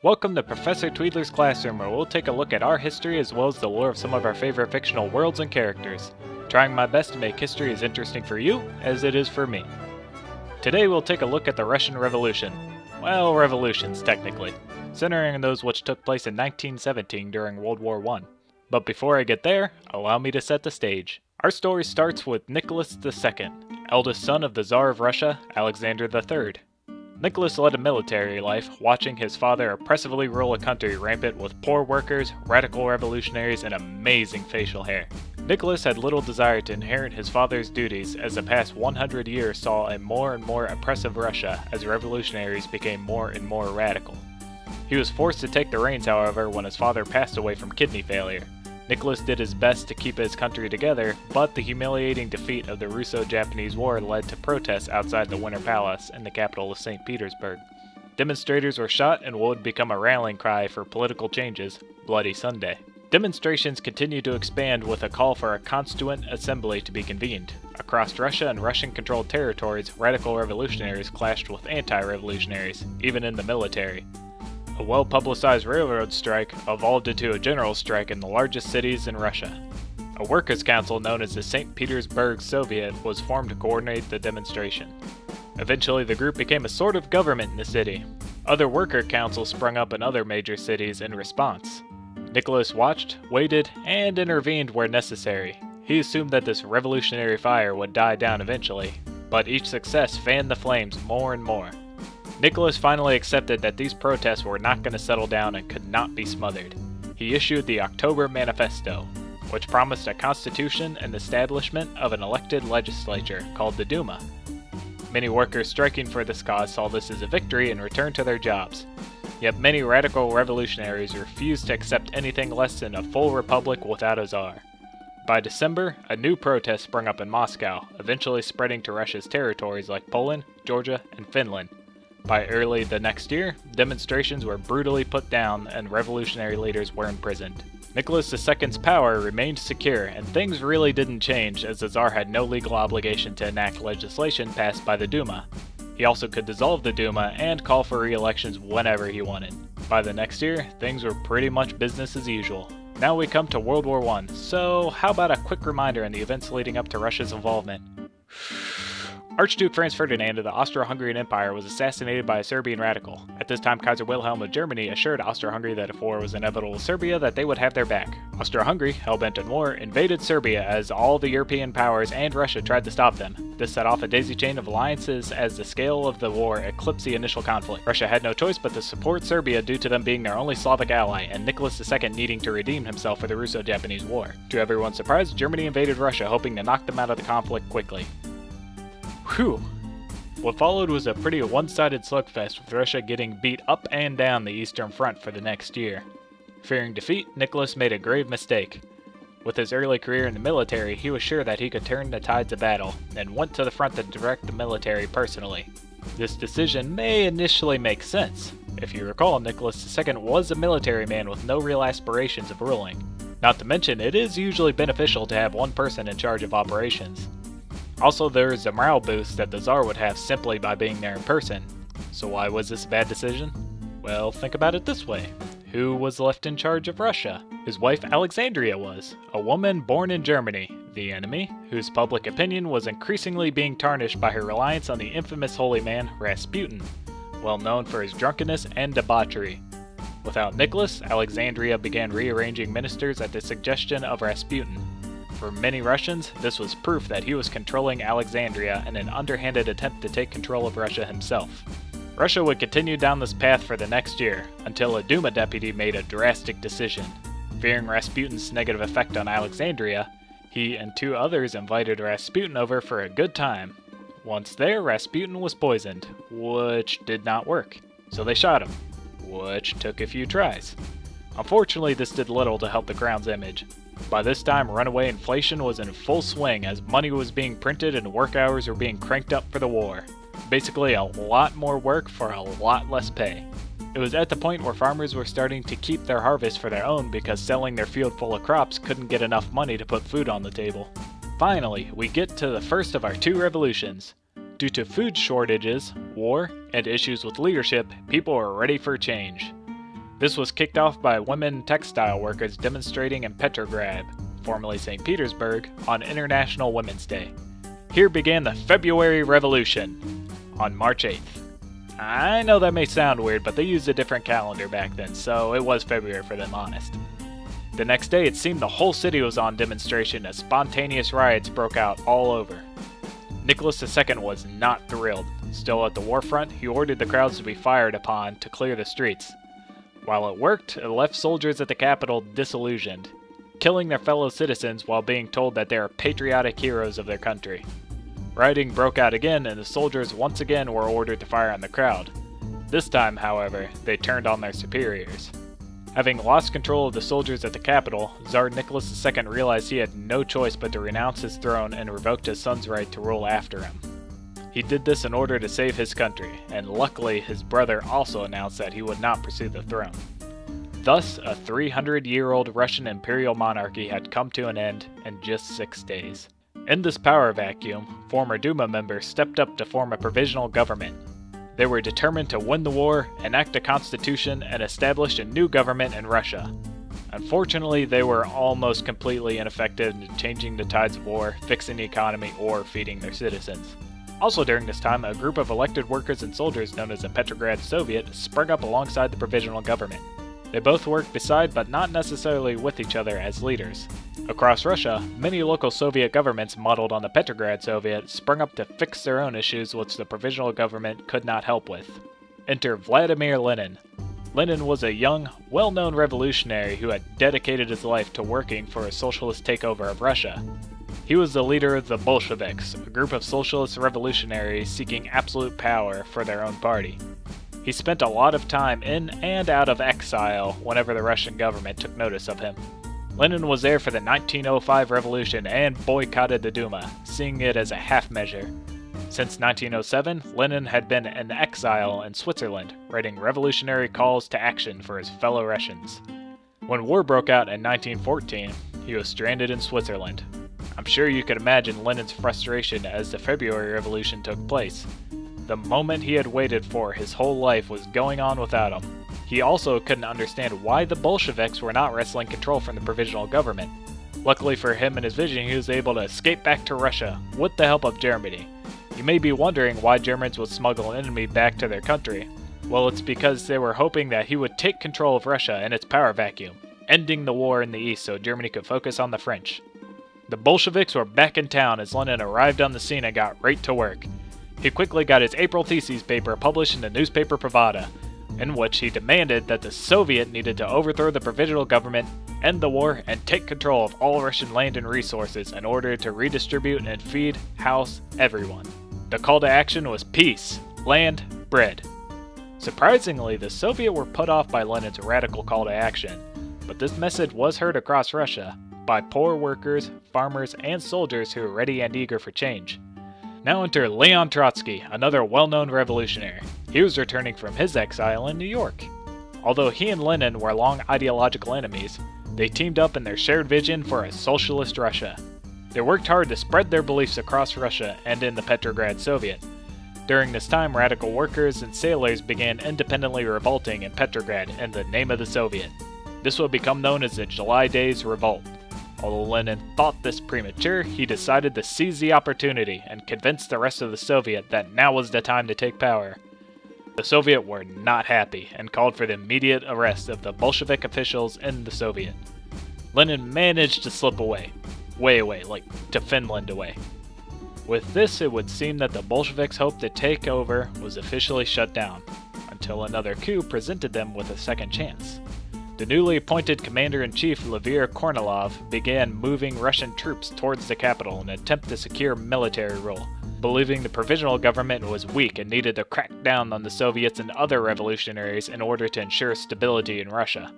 Welcome to Professor Tweedler's classroom, where we'll take a look at our history as well as the lore of some of our favorite fictional worlds and characters, trying my best to make history as interesting for you as it is for me. Today we'll take a look at the Russian Revolution. Well, revolutions, technically, centering on those which took place in 1917 during World War I. But before I get there, allow me to set the stage. Our story starts with Nicholas II, eldest son of the Czar of Russia, Alexander III. Nicholas led a military life, watching his father oppressively rule a country rampant with poor workers, radical revolutionaries, and amazing facial hair. Nicholas had little desire to inherit his father's duties, as the past 100 years saw a more and more oppressive Russia as revolutionaries became more and more radical. He was forced to take the reins, however, when his father passed away from kidney failure. Nicholas did his best to keep his country together, but the humiliating defeat of the Russo-Japanese War led to protests outside the Winter Palace in the capital of St. Petersburg. Demonstrators were shot and would become a rallying cry for political changes, Bloody Sunday. Demonstrations continued to expand with a call for a constituent assembly to be convened. Across Russia and Russian-controlled territories, radical revolutionaries clashed with anti-revolutionaries, even in the military. A well-publicized railroad strike evolved into a general strike in the largest cities in Russia. A workers' council known as the St. Petersburg Soviet was formed to coordinate the demonstration. Eventually, the group became a sort of government in the city. Other worker councils sprung up in other major cities in response. Nicholas watched, waited, and intervened where necessary. He assumed that this revolutionary fire would die down eventually, but each success fanned the flames more and more. Nicholas finally accepted that these protests were not going to settle down and could not be smothered. He issued the October Manifesto, which promised a constitution and establishment of an elected legislature called the Duma. Many workers striking for this cause saw this as a victory and returned to their jobs. Yet many radical revolutionaries refused to accept anything less than a full republic without a czar. By December, a new protest sprung up in Moscow, eventually spreading to Russia's territories like Poland, Georgia, and Finland. By early the next year, demonstrations were brutally put down and revolutionary leaders were imprisoned. Nicholas II's power remained secure, and things really didn't change as the Tsar had no legal obligation to enact legislation passed by the Duma. He also could dissolve the Duma and call for re-elections whenever he wanted. By the next year, things were pretty much business as usual. Now we come to World War I, so how about a quick reminder on the events leading up to Russia's involvement? Archduke Franz Ferdinand of the Austro-Hungarian Empire was assassinated by a Serbian radical. At this time, Kaiser Wilhelm of Germany assured Austro-Hungary that if war was inevitable with Serbia, that they would have their back. Austro-Hungary, hell-bent on war, invaded Serbia as all the European powers and Russia tried to stop them. This set off a daisy chain of alliances as the scale of the war eclipsed the initial conflict. Russia had no choice but to support Serbia due to them being their only Slavic ally, and Nicholas II needing to redeem himself for the Russo-Japanese War. To everyone's surprise, Germany invaded Russia, hoping to knock them out of the conflict quickly. Whew. What followed was a pretty one-sided slugfest, with Russia getting beat up and down the Eastern Front for the next year. Fearing defeat, Nicholas made a grave mistake. With his early career in the military, he was sure that he could turn the tides of battle, and went to the front to direct the military personally. This decision may initially make sense. If you recall, Nicholas II was a military man with no real aspirations of ruling. Not to mention, it is usually beneficial to have one person in charge of operations. Also, there is a morale boost that the Tsar would have simply by being there in person. So why was this a bad decision? Well, think about it this way. Who was left in charge of Russia? His wife Alexandria was, a woman born in Germany, the enemy, whose public opinion was increasingly being tarnished by her reliance on the infamous holy man Rasputin, well known for his drunkenness and debauchery. Without Nicholas, Alexandria began rearranging ministers at the suggestion of Rasputin. For many Russians, this was proof that he was controlling Alexandria in an underhanded attempt to take control of Russia himself. Russia would continue down this path for the next year, until a Duma deputy made a drastic decision. Fearing Rasputin's negative effect on Alexandria, he and two others invited Rasputin over for a good time. Once there, Rasputin was poisoned, which did not work, so they shot him, which took a few tries. Unfortunately, this did little to help the crown's image. By this time, runaway inflation was in full swing as money was being printed and work hours were being cranked up for the war. Basically, a lot more work for a lot less pay. It was at the point where farmers were starting to keep their harvest for their own because selling their field full of crops couldn't get enough money to put food on the table. Finally, we get to the first of our two revolutions. Due to food shortages, war, and issues with leadership, people were ready for change. This was kicked off by women textile workers demonstrating in Petrograd, formerly St. Petersburg, on International Women's Day. Here began the February Revolution, on March 8th. I know that may sound weird, but they used a different calendar back then, so it was February for them, honest. The next day, it seemed the whole city was on demonstration as spontaneous riots broke out all over. Nicholas II was not thrilled. Still at the war front, he ordered the crowds to be fired upon to clear the streets. While it worked, it left soldiers at the capital disillusioned, killing their fellow citizens while being told that they are patriotic heroes of their country. Rioting broke out again, and the soldiers once again were ordered to fire on the crowd. This time, however, they turned on their superiors. Having lost control of the soldiers at the capital, Tsar Nicholas II realized he had no choice but to renounce his throne and revoked his son's right to rule after him. He did this in order to save his country, and luckily his brother also announced that he would not pursue the throne. Thus, a 300-year-old Russian imperial monarchy had come to an end in just 6 days. In this power vacuum, former Duma members stepped up to form a provisional government. They were determined to win the war, enact a constitution, and establish a new government in Russia. Unfortunately, they were almost completely ineffective in changing the tides of war, fixing the economy, or feeding their citizens. Also during this time, a group of elected workers and soldiers known as the Petrograd Soviet sprung up alongside the provisional government. They both worked beside but not necessarily with each other as leaders. Across Russia, many local Soviet governments modeled on the Petrograd Soviet sprung up to fix their own issues which the provisional government could not help with. Enter Vladimir Lenin. Lenin was a young, well-known revolutionary who had dedicated his life to working for a socialist takeover of Russia. He was the leader of the Bolsheviks, a group of socialist revolutionaries seeking absolute power for their own party. He spent a lot of time in and out of exile whenever the Russian government took notice of him. Lenin was there for the 1905 revolution and boycotted the Duma, seeing it as a half measure. Since 1907, Lenin had been in exile in Switzerland, writing revolutionary calls to action for his fellow Russians. When war broke out in 1914, he was stranded in Switzerland. I'm sure you could imagine Lenin's frustration as the February Revolution took place. The moment he had waited for his whole life was going on without him. He also couldn't understand why the Bolsheviks were not wresting control from the provisional government. Luckily for him and his vision, he was able to escape back to Russia with the help of Germany. You may be wondering why Germans would smuggle an enemy back to their country. Well, it's because they were hoping that he would take control of Russia and its power vacuum, ending the war in the east so Germany could focus on the French. The Bolsheviks were back in town as Lenin arrived on the scene and got right to work. He quickly got his April thesis paper published in the newspaper Pravda, in which he demanded that the Soviet needed to overthrow the provisional government, end the war, and take control of all Russian land and resources in order to redistribute and feed, house, everyone. The call to action was peace, land, bread. Surprisingly, the Soviets were put off by Lenin's radical call to action, but this message was heard across Russia by poor workers, farmers, and soldiers who were ready and eager for change. Now enter Leon Trotsky, another well-known revolutionary. He was returning from his exile in New York. Although he and Lenin were long ideological enemies, they teamed up in their shared vision for a socialist Russia. They worked hard to spread their beliefs across Russia and in the Petrograd Soviet. During this time, radical workers and sailors began independently revolting in Petrograd in the name of the Soviet. This would become known as the July Days Revolt. Although Lenin thought this premature, he decided to seize the opportunity and convince the rest of the Soviet that now was the time to take power. The Soviet were not happy and called for the immediate arrest of the Bolshevik officials in the Soviet. Lenin managed to slip away. Way away, like to Finland away. With this, it would seem that the Bolsheviks' hope to take over was officially shut down, until another coup presented them with a second chance. The newly appointed Commander-in-Chief Levir Kornilov began moving Russian troops towards the capital in an attempt to secure military rule, believing the provisional government was weak and needed to crack down on the Soviets and other revolutionaries in order to ensure stability in Russia.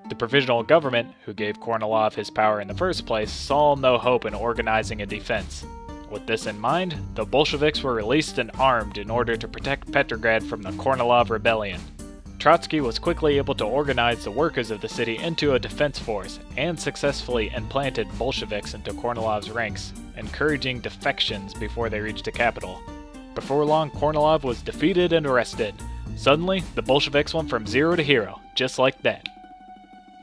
The provisional government, who gave Kornilov his power in the first place, saw no hope in organizing a defense. With this in mind, the Bolsheviks were released and armed in order to protect Petrograd from the Kornilov rebellion. Trotsky was quickly able to organize the workers of the city into a defense force and successfully implanted Bolsheviks into Kornilov's ranks, encouraging defections before they reached the capital. Before long, Kornilov was defeated and arrested. Suddenly, the Bolsheviks went from zero to hero, just like that.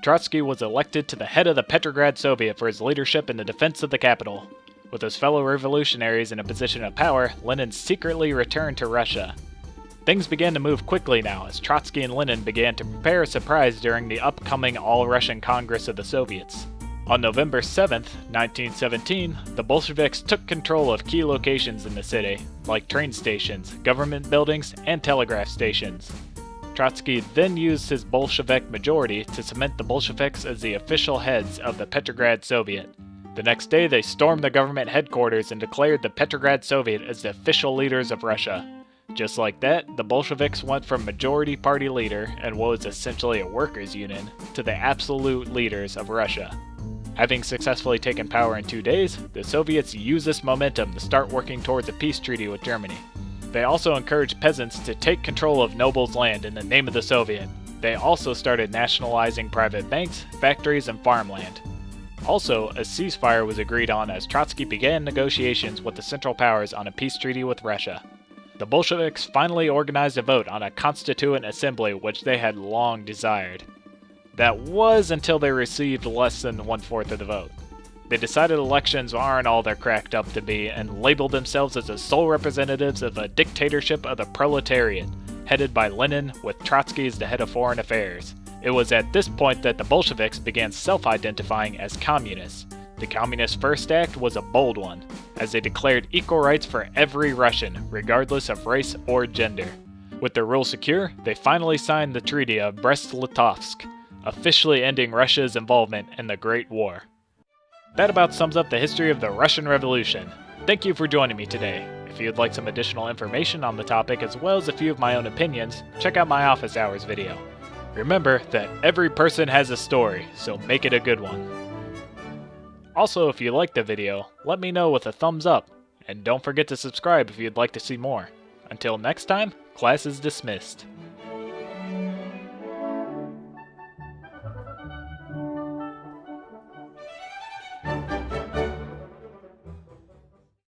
Trotsky was elected to the head of the Petrograd Soviet for his leadership in the defense of the capital. With his fellow revolutionaries in a position of power, Lenin secretly returned to Russia. Things began to move quickly now as Trotsky and Lenin began to prepare a surprise during the upcoming All-Russian Congress of the Soviets. On November 7, 1917, the Bolsheviks took control of key locations in the city, like train stations, government buildings, and telegraph stations. Trotsky then used his Bolshevik majority to cement the Bolsheviks as the official heads of the Petrograd Soviet. The next day, they stormed the government headquarters and declared the Petrograd Soviet as the official leaders of Russia. Just like that, the Bolsheviks went from majority party leader and what was essentially a workers' union to the absolute leaders of Russia. Having successfully taken power in 2 days, the Soviets used this momentum to start working towards a peace treaty with Germany. They also encouraged peasants to take control of nobles' land in the name of the Soviet. They also started nationalizing private banks, factories, and farmland. Also, a ceasefire was agreed on as Trotsky began negotiations with the Central Powers on a peace treaty with Russia. The Bolsheviks finally organized a vote on a constituent assembly which they had long desired. That was until they received less than 1/4 of the vote. They decided elections aren't all they're cracked up to be and labeled themselves as the sole representatives of a dictatorship of the proletariat, headed by Lenin with Trotsky as the head of foreign affairs. It was at this point that the Bolsheviks began self-identifying as communists. The Communist First Act was a bold one, as they declared equal rights for every Russian, regardless of race or gender. With their rule secure, they finally signed the Treaty of Brest-Litovsk, officially ending Russia's involvement in the Great War. That about sums up the history of the Russian Revolution. Thank you for joining me today. If you'd like some additional information on the topic as well as a few of my own opinions, check out my office hours video. Remember that every person has a story, so make it a good one. Also, if you liked the video, let me know with a thumbs up, and don't forget to subscribe if you'd like to see more. Until next time, class is dismissed.